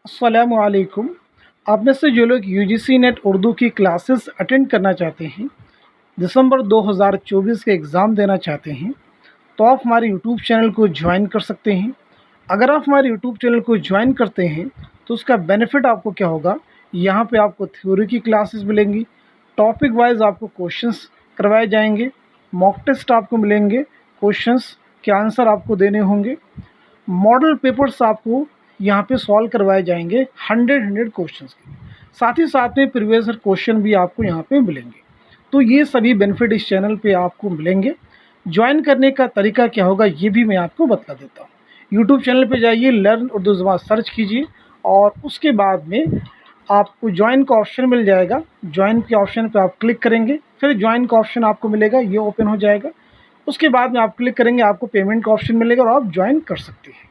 अस्सलामुअलैकुम। आप में से जो लोग यूजीसी नेट उर्दू की क्लासेस अटेंड करना चाहते हैं, दिसंबर 2024 के एग्ज़ाम देना चाहते हैं, तो आप हमारे यूट्यूब चैनल को ज्वाइन कर सकते हैं। अगर आप हमारे यूट्यूब चैनल को ज्वाइन करते हैं तो उसका बेनिफिट आपको क्या होगा, यहाँ पे आपको थ्योरी की क्लासेस मिलेंगी, टॉपिक वाइज आपको क्वेश्चंस करवाए जाएंगे, मॉक टेस्ट आपको मिलेंगे, क्वेश्चंस के आंसर आपको देने होंगे, मॉडल पेपर्स आपको यहाँ पे सॉल्व करवाए जाएंगे 100 क्वेश्चंस के। साथ ही साथ में प्रीवियस क्वेश्चन भी आपको यहाँ पे मिलेंगे। तो ये सभी बेनिफिट इस चैनल पे आपको मिलेंगे। ज्वाइन करने का तरीका क्या होगा ये भी मैं आपको बता देता हूँ। यूट्यूब चैनल पे जाइए, लर्न उर्दू ज़बान सर्च कीजिए और उसके बाद में आपको ज्वाइन का ऑप्शन मिल जाएगा। ज्वाइन के ऑप्शन पे आप क्लिक करेंगे, फिर ज्वाइन का ऑप्शन आपको मिलेगा, ये ओपन हो जाएगा। उसके बाद में आप क्लिक करेंगे, आपको पेमेंट का ऑप्शन मिलेगा और आप ज्वाइन कर सकते हैं।